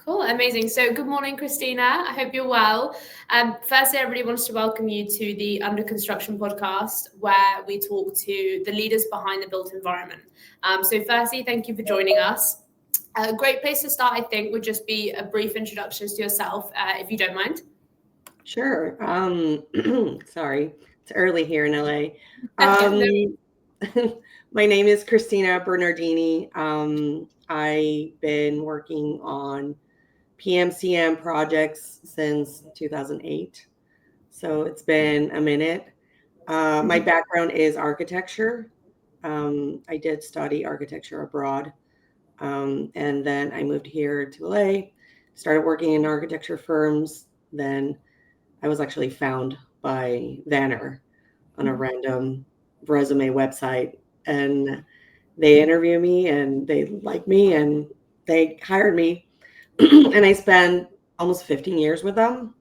Cool, amazing. So good morning, Cristina. I hope you're well. Firstly, everybody wants to welcome you to the Under Construction podcast, where we talk to the leaders behind the built environment. So firstly, thank you for joining us. A great place to start, I think, would just be a brief introduction to yourself, if you don't mind. Sure. Sorry, it's early here in LA. No. My name is Cristina Bernardini. I've been working on PMCM projects since 2008, so it's been a minute. My background is architecture. I did study architecture abroad, and then I moved here to LA, started working in architecture firms. Then I was actually found by Vanner on a random resume website, and they interviewed me and they liked me and they hired me. And I spent almost 15 years with them.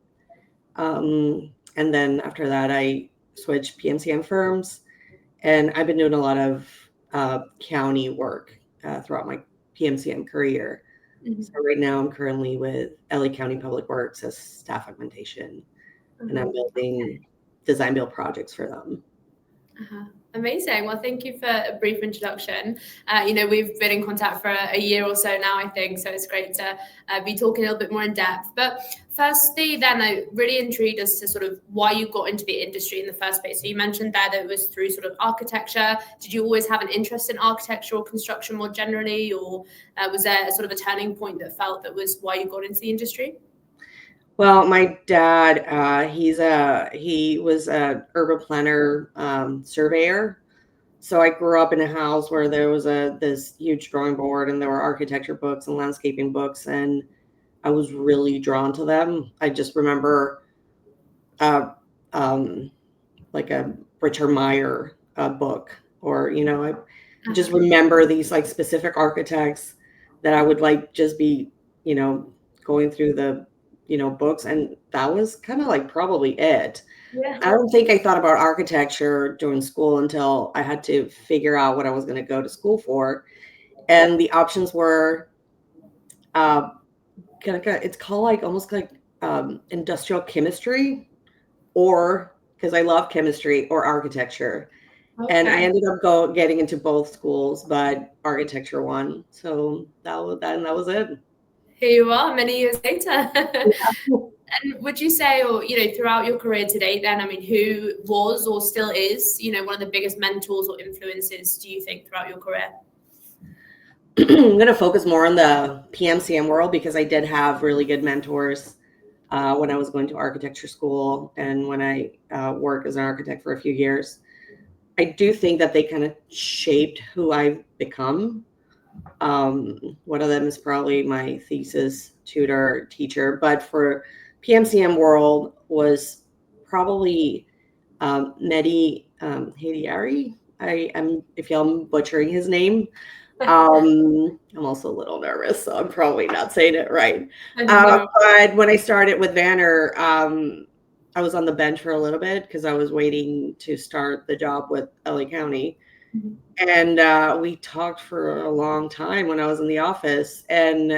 And then after that, I switched PMCM firms, and I've been doing a lot of county work throughout my PMCM career. So right now, I'm currently with LA County Public Works as staff augmentation, and I'm building design build projects for them. Amazing. Well, thank you for a brief introduction. We've been in contact for a year or so now, I think, so it's great to be talking a little bit more in depth. But firstly, then, I really intrigued as to sort of why you got into the industry in the first place. So you mentioned there that it was through sort of architecture. Did you always have an interest in architecture or construction more generally, or was there a sort of a turning point that was why you got into the industry? Well, my dad, he was a urban planner, surveyor. So I grew up in a house where there was this huge drawing board, and there were architecture books and landscaping books, and I was really drawn to them. I just remember, uh, um, like a Richard Meyer book, or I just remember these like specific architects that I would like just be, going through the books, and that was kind of like probably it. Yeah. I don't think I thought about architecture during school until I had to figure out what I was going to go to school for, and the options were uh it's called like almost like industrial chemistry, or because I love chemistry, or architecture. And I Okay. ended up getting into both schools, but architecture won. So that was it. Here you are, many years later. And would you say, or throughout your career to date, then, I mean, who was or still is, one of the biggest mentors or influences, do you think, throughout your career? I'm going to focus more on the PMCM world because I did have really good mentors when I was going to architecture school, and when I worked as an architect for a few years. I do think that they kind of shaped who I've become. One of them is probably my thesis tutor teacher, but for PMCM world was probably Mehdi Hadiari. I am, if y'all butchering his name. I'm also a little nervous, so I'm probably not saying it right. No. But when I started with Vanner, I was on the bench for a little bit because I was waiting to start the job with LA County. And we talked for a long time when I was in the office. And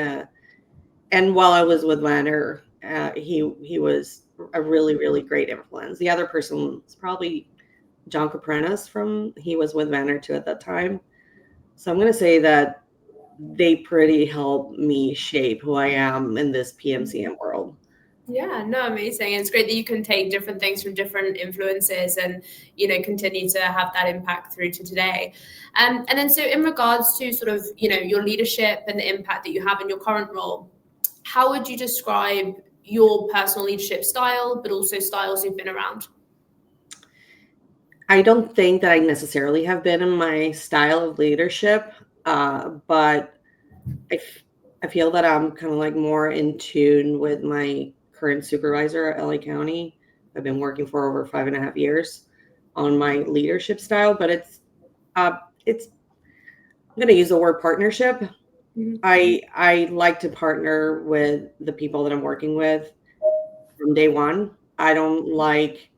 while I was with Vanner, he was a really, really great influence. The other person was probably John Caprenas he was with Vanner too at that time. So I'm going to say that they pretty helped me shape who I am in this PMCM world. Yeah, no, amazing. It's great that you can take different things from different influences and, continue to have that impact through to today. And then, so in regards to sort of, your leadership and the impact that you have in your current role, how would you describe your personal leadership style, but also styles you've been around? I don't think that I necessarily have been in my style of leadership, but I feel that I'm kind of like more in tune with my current supervisor at LA County. I've been working for over 5.5 years on my leadership style, but it's I'm going to use the word partnership. I like to partner with the people that I'm working with from day one. I don't like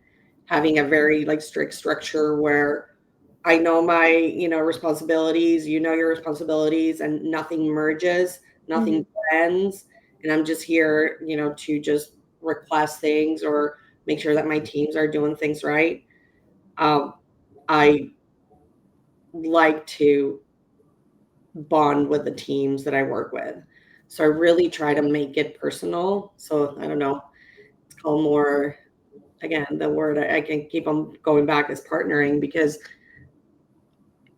having a very like strict structure where I know my, responsibilities, you know your responsibilities, and nothing merges, nothing blends. and I'm just here, to just request things or make sure that my teams are doing things right. I like to bond with the teams that I work with. So I really try to make it personal. So I don't know, it's called more, again, the word I can keep on going back is partnering, because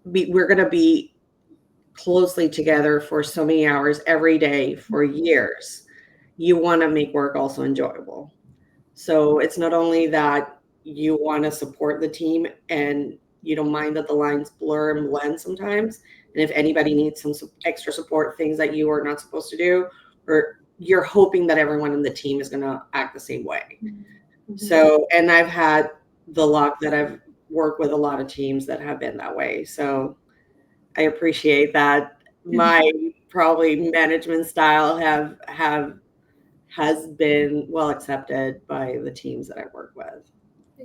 we're going to be closely together for so many hours every day for years. You want to make work also enjoyable. So it's not only that you want to support the team and you don't mind that the lines blur and blend sometimes. And if anybody needs some extra support, things that you are not supposed to do, or you're hoping that everyone in the team is going to act the same way. Mm-hmm. So, and I've had the luck that I've worked with a lot of teams that have been that way. So I appreciate that. My probably management style has been well accepted by the teams that I work with.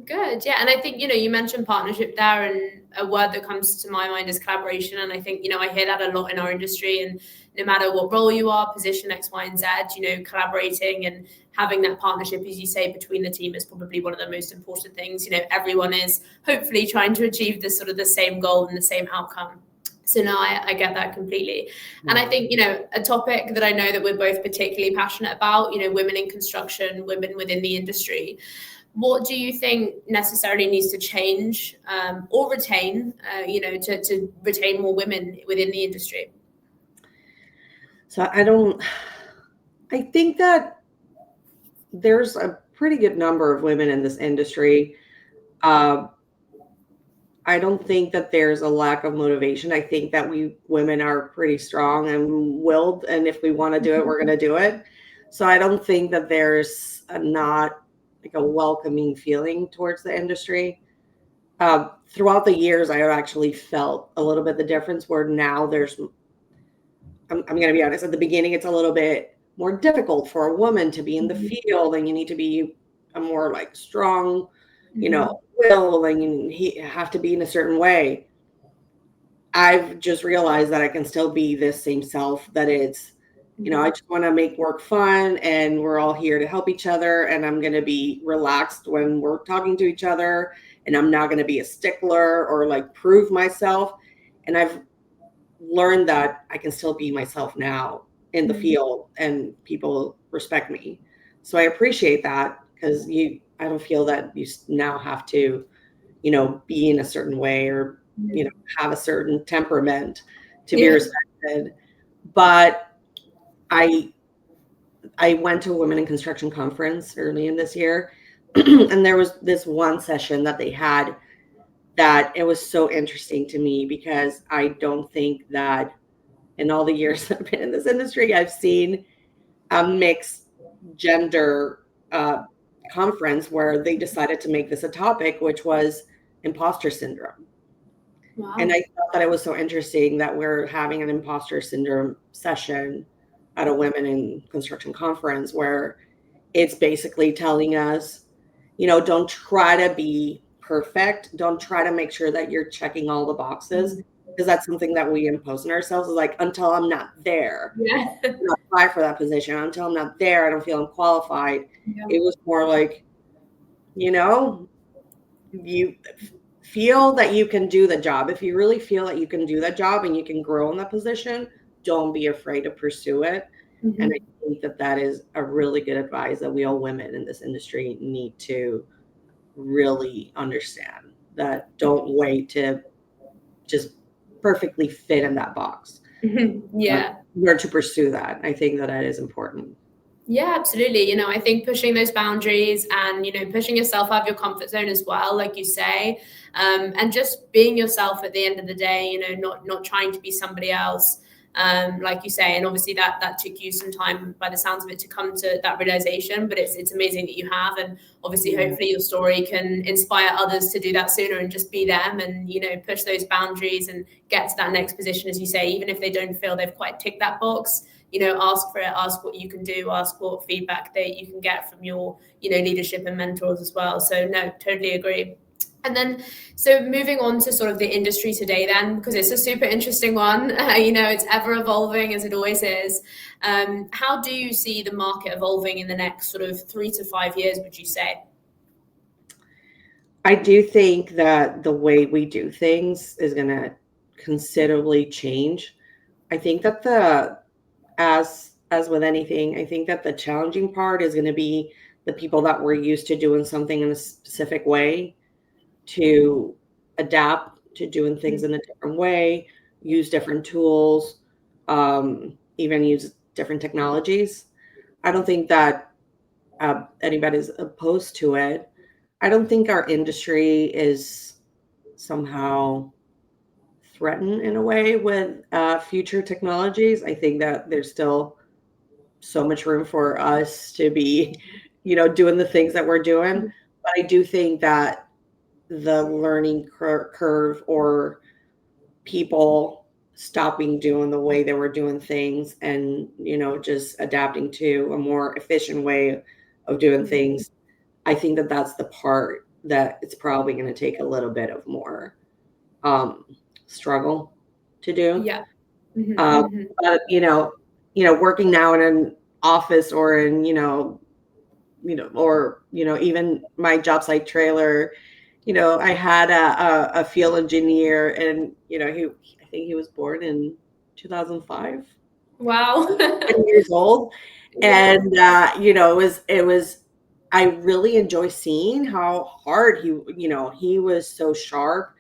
Good. Yeah. And I think, you mentioned partnership there, and a word that comes to my mind is collaboration. And I think, I hear that a lot in our industry, and no matter what role you are, position X, Y, and Z, collaborating and having that partnership, as you say, between the team is probably one of the most important things. Everyone is hopefully trying to achieve this sort of the same goal and the same outcome. So no, I get that completely. And I think, a topic that I know that we're both particularly passionate about, women in construction, women within the industry. What do you think necessarily needs to change or retain, to retain more women within the industry? So I think that there's a pretty good number of women in this industry. I don't think that there's a lack of motivation. I think that we women are pretty strong and willed, and if we want to do it, we're going to do it. So I don't think that there's not like a welcoming feeling towards the industry. Throughout the years, I have actually felt a little bit the difference where now I'm going to be honest, at the beginning, it's a little bit more difficult for a woman to be in the field, and you need to be a more like strong, will, and you have to be in a certain way. I've just realized that I can still be this same self, that it's, I just want to make work fun, and we're all here to help each other, and I'm going to be relaxed when we're talking to each other, and I'm not going to be a stickler or like prove myself. And I've learned that I can still be myself now in the field, and people respect me. So I appreciate that, because I don't feel that you now have to, be in a certain way, or, have a certain temperament to be respected. But I went to a Women in Construction conference early in this year, and there was this one session that they had that it was so interesting to me, because I don't think that in all the years that I've been in this industry, I've seen a mixed gender conference where they decided to make this a topic, which was imposter syndrome. Wow. And I thought that it was so interesting that we're having an imposter syndrome session at a Women in Construction conference, where it's basically telling us, don't try to be perfect. Don't try to make sure that you're checking all the boxes, because that's something that we impose on ourselves. Is like, until I'm not there, I'm not apply for that position. Until I'm not there, I don't feel I'm qualified. Yeah. It was more like, you feel that you can do the job. If you really feel that you can do that job and you can grow in that position, don't be afraid to pursue it. Mm-hmm. And I think that is a really good advice that we all women in this industry need to really understand. That don't wait to just perfectly fit in that box. Mm-hmm. Yeah. Or to pursue that. I think that is important. Yeah, absolutely. I think pushing those boundaries and, pushing yourself out of your comfort zone as well, like you say, and just being yourself at the end of the day, not trying to be somebody else, like you say. And obviously that took you some time, by the sounds of it, to come to that realization, but it's amazing that you have. And obviously, hopefully your story can inspire others to do that sooner and just be them, and, push those boundaries and get to that next position, as you say, even if they don't feel they've quite ticked that box. Ask for it, ask what you can do, ask what feedback that you can get from your, leadership and mentors as well. So no, totally agree. And then, so moving on to sort of the industry today, then, because it's a super interesting one, it's ever evolving as it always is. How do you see the market evolving in the next sort of 3 to 5 years, would you say? I do think that the way we do things is going to considerably change. I think that as with anything, I think that the challenging part is going to be the people that were used to doing something in a specific way to adapt to doing things in a different way, use different tools, even use different technologies. I don't think that anybody's opposed to it. I don't think our industry is somehow threatened in a way with future technologies. I think that there's still so much room for us to be, doing the things that we're doing. But I do think that the learning curve or people stopping doing the way they were doing things and, just adapting to a more efficient way of doing things. I think that that's the part that it's probably going to take a little bit of more um, struggle to do. Yeah. Mm-hmm, Um, mm-hmm. but working now in an office or in or even my job site trailer. I had a field engineer, and I think he was born in 2005. Wow. 10 years old. Yeah. And it was I really enjoy seeing how hard he was so sharp,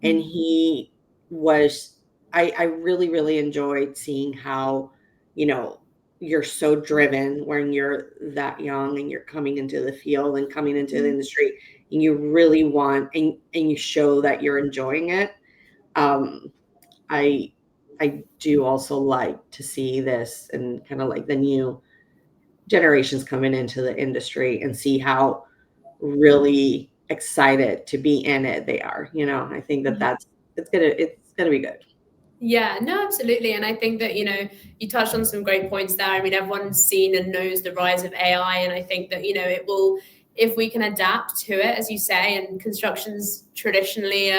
and he was I really, really enjoyed seeing how, you know, you're so driven when you're that young and you're coming into the field and coming into the industry, and you really want and you show that you're enjoying it. Um, I I do also like to see this and kind of like the new generations coming into the industry and see how really excited to be in it they are. I think that it's gonna be good. Yeah, no, absolutely. And I think that, you touched on some great points there. I mean, everyone's seen and knows the rise of AI. And I think that, it will, if we can adapt to it, as you say, and construction's traditionally,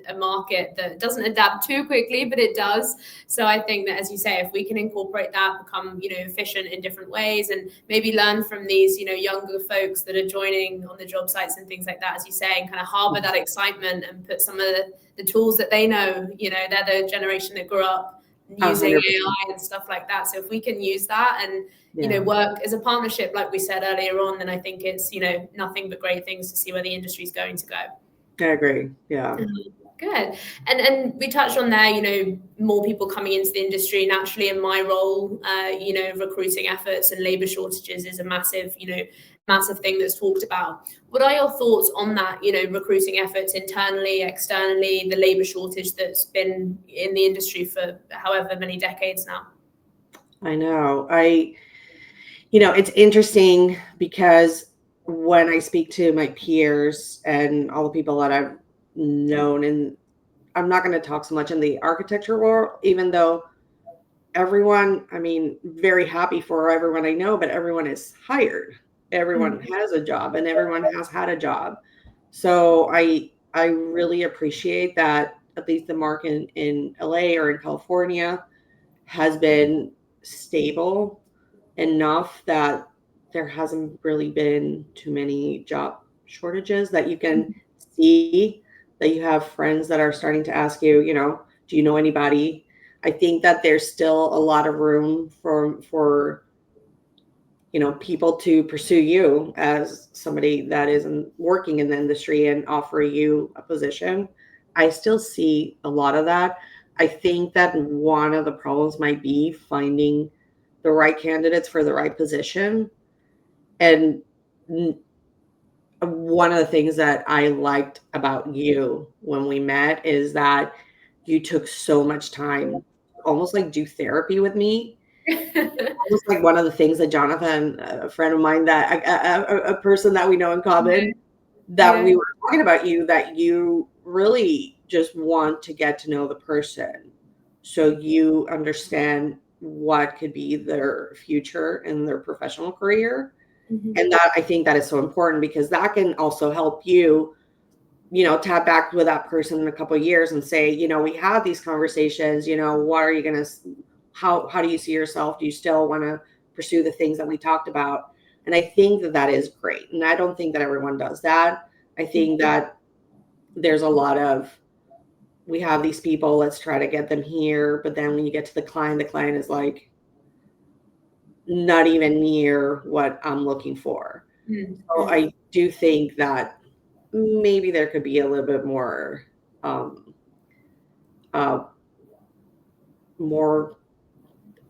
a market that doesn't adapt too quickly, but it does. So I think that, as you say, if we can incorporate that, become, efficient in different ways and maybe learn from these, younger folks that are joining on the job sites and things like that, as you say, and kind of harbor that excitement and put some of the tools that they know, they're the generation that grew up using 100%. AI and stuff like that. So if we can use that and, Yeah, work as a partnership, like we said earlier on, then I think it's, nothing but great things to see where the industry is going to go. I agree. Yeah. Good. And we touched on there, more people coming into the industry. Naturally, in my role, recruiting efforts and labor shortages is a massive thing that's talked about. What are your thoughts on that, recruiting efforts internally, externally, the labor shortage that's been in the industry for however many decades now? I know. It's interesting because when I speak to my peers and all the people that I've known, and I'm not going to talk so much in the architecture world, even though everyone, I mean, very happy for everyone I know, but everyone is hired. Everyone has a job and everyone has had a job. So I really appreciate that at least the market in LA or in California has been stable enough that there hasn't really been too many job shortages, that you can see that you have friends that are starting to ask you, do you know anybody? I think that there's still a lot of room for people to pursue you as somebody that isn't working in the industry and offer you a position. I still see a lot of that. I think that one of the problems might be finding the right candidates for the right position. And one of the things that I liked about you when we met is that you took so much time, almost like do therapy with me. Almost like one of the things that Jonathan, a friend of mine, that a person that we know in common, that Yeah. we were talking about you, that you really just want to get to know the person so you understand what could be their future in their professional career. Mhm. And that, I think that is so important because that can also help you tap back with that person in a couple of years and say, we had these conversations, what are you going to, how do you see yourself? Do you still want to pursue the things that we talked about? And I think that is great. And I don't think that everyone does that. I think that there's a lot of, we have these people, let's try to get them here. But then when you get to the client is like, not even near what I'm looking for. So I do think that maybe there could be a little bit more, more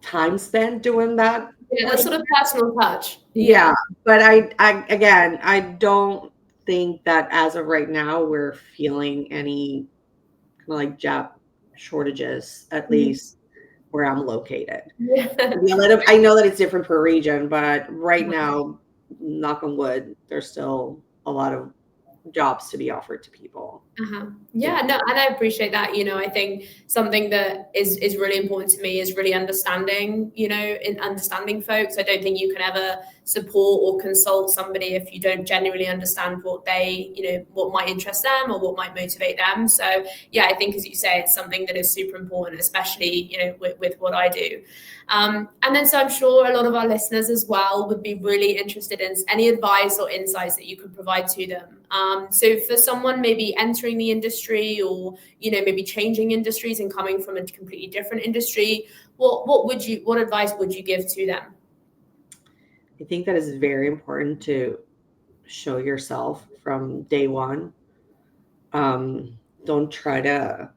time spent doing that. Yeah, that sort of personal touch. Yeah. But I don't think that as of right now, we're feeling any kind of like job shortages, at least where I'm located. Yeah. I know that it's different per region, but right now, knock on wood, there's still a lot of jobs to be offered to people. Yeah, no, and I appreciate that. I think something that is really important to me is really understanding, in understanding folks. I don't think you can ever support or consult somebody if you don't genuinely understand what they, what might interest them or what might motivate them. So yeah, I think, as you say, it's something that is super important, especially, with what I do. And then, so I'm sure a lot of our listeners as well would be really interested in any advice or insights that you could provide to them. So for someone maybe entering the industry or, maybe changing industries and coming from a completely different industry, what advice would you give to them? I think that is very important to show yourself from day one. Don't try to,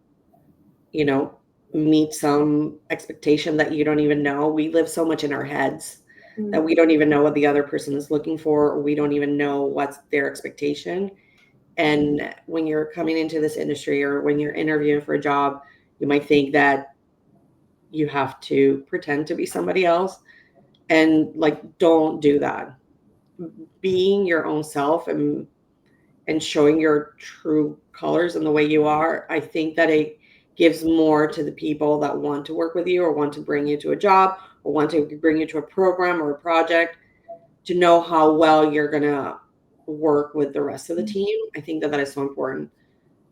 meet some expectation that you don't even know. We live so much in our heads that we don't even know what the other person is looking for, or we don't even know what's their expectation. And when you're coming into this industry or when you're interviewing for a job, you might think that you have to pretend to be somebody else. And like, don't do that. Being your own self and showing your true colors and the way you are, I think that it gives more to the people that want to work with you or want to bring you to a job or want to bring you to a program or a project, to know how well you're going to work with the rest of the team. I think that is so important.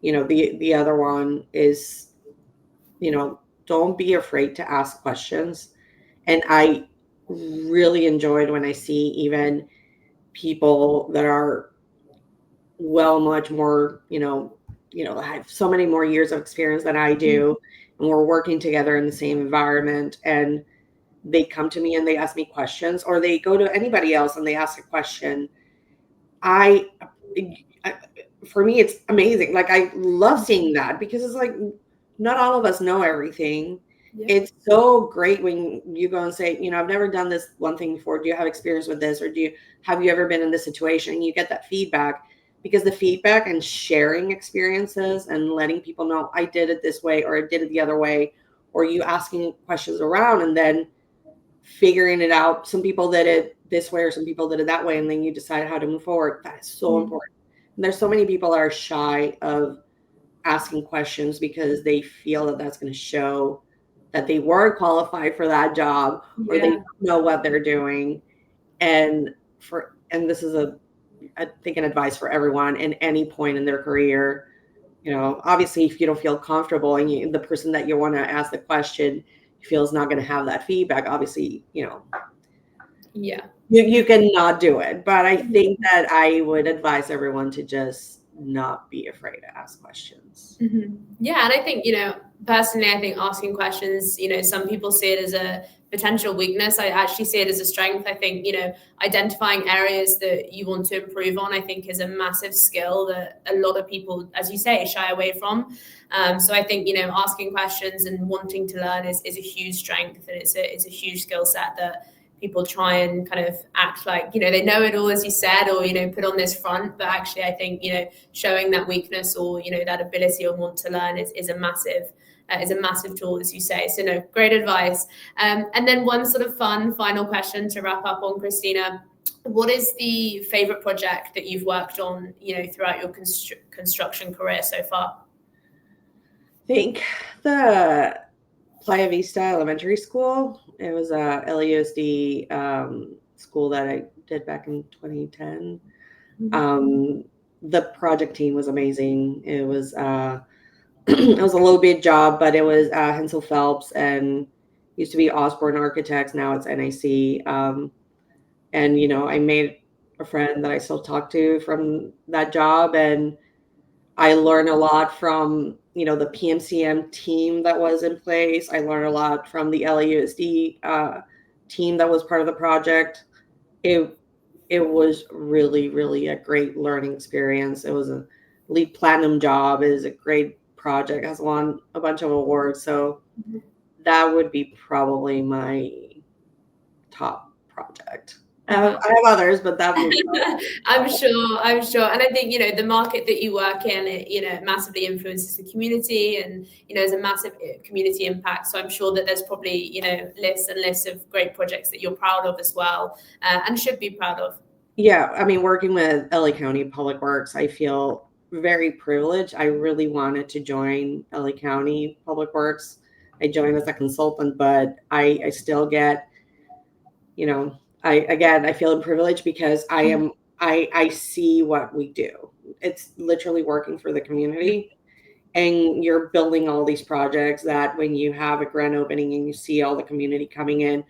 The other one is, don't be afraid to ask questions. And I really enjoyed when I see even people that are much more, have so many more years of experience than I do, and we're working together in the same environment, and they come to me and they ask me questions, or they go to anybody else and they ask a question. For me, it's amazing. Like, I love seeing that, because it's like, not all of us know everything. It's so great when you go and say, I've never done this one thing before. Do you have experience with this? Or have you ever been in this situation? And you get that feedback, because the feedback and sharing experiences and letting people know, I did it this way, or I did it the other way, or you asking questions around and then figuring it out. Some people did it this way or some people did it that way, and then you decide how to move forward. That is so important. And there's so many people that are shy of asking questions because they feel that that's going to show that they weren't qualified for that job, or they don't know what they're doing. And this is I think an advice for everyone in any point in their career. Obviously, if you don't feel comfortable and the person that you want to ask the question feels not going to have that feedback, obviously, you cannot do it. But I think that I would advise everyone to just not be afraid to ask questions. Yeah, and I think, personally, I think asking questions, some people see it as a potential weakness. I actually see it as a strength. I think, identifying areas that you want to improve on, I think, is a massive skill that a lot of people, as you say, shy away from. So I think, asking questions and wanting to learn is a huge strength, and it's a huge skill set that people try and kind of act like, they know it all, as you said, or, put on this front. But actually, I think, showing that weakness or, that ability or want to learn is a massive tool, as you say. So no, great advice. And then one sort of fun final question to wrap up on, Cristina. What is the favorite project that you've worked on, throughout your construction career so far? I think the Playa Vista Elementary School. It was a LUSD school that I did back in 2010. the project team was amazing. It was it was a low bid job, but it was Hensel Phelps and used to be Osborne Architects. Now it's NAC. And I made a friend that I still talk to from that job, and I learned a lot from the PMCM team that was in place. I learned a lot from the LAUSD team that was part of the project. It was really, really a great learning experience. It was a LEED Platinum job. It is a great project. It has won a bunch of awards. So that would be probably my top project. I have others, but that would I'm sure. And I think, the market that you work in, it massively influences the community and, there's a massive community impact. So I'm sure that there's probably, lists and lists of great projects that you're proud of as well, and should be proud of. Yeah. I mean, working with LA County Public Works, I feel very privileged. I really wanted to join LA County Public Works. I joined as a consultant, but I still get, I feel privileged because I see what we do. It's literally working for the community, and you're building all these projects that when you have a grand opening and you see all the community coming in.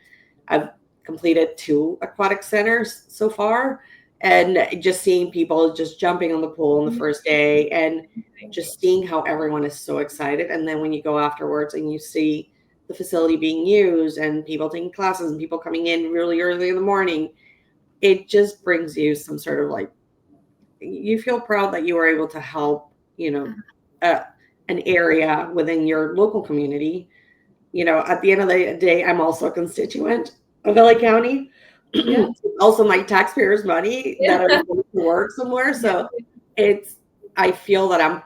I've completed 2 aquatic centers so far, and just seeing people just jumping on the pool on the first day and just seeing how everyone is so excited. And then when you go afterwards and you see the facility being used and people taking classes and people coming in really early in the morning, it just brings you some sort of you feel proud that you were able to help, an area within your local community. At the end of the day, I'm also a constituent of LA County. Yeah. Also my taxpayers' money that are going to work somewhere. So I feel that I'm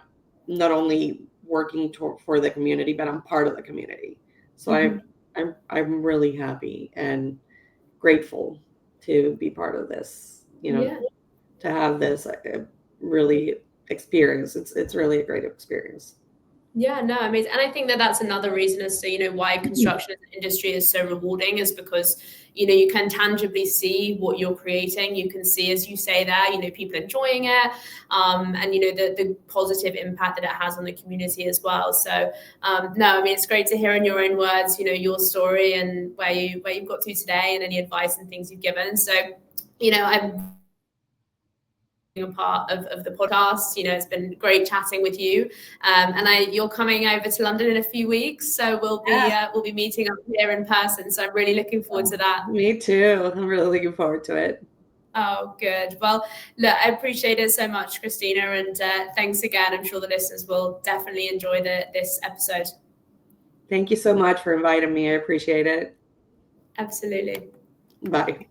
not only working for the community, but I'm part of the community. So I'm really happy and grateful to be part of this, to have this really experience. It's really a great experience. Yeah, no, amazing. And I think that that's another reason as to, why construction as an industry is so rewarding, is because, you can tangibly see what you're creating. You can see, as you say there, people enjoying it, and, the positive impact that it has on the community as well. So, no, I mean, it's great to hear in your own words, your story and where you've got to today and any advice and things you've given. So, I'm a part of the podcast. It's been great chatting with you, and you're coming over to London in a few weeks, so we'll be meeting up here in person. So I'm really looking forward to that. Me too. I'm really looking forward to it. Oh, good. Well, look, I appreciate it so much, Cristina, and thanks again. I'm sure the listeners will definitely enjoy this episode. Thank you so much for inviting me. I appreciate it. Absolutely. Bye.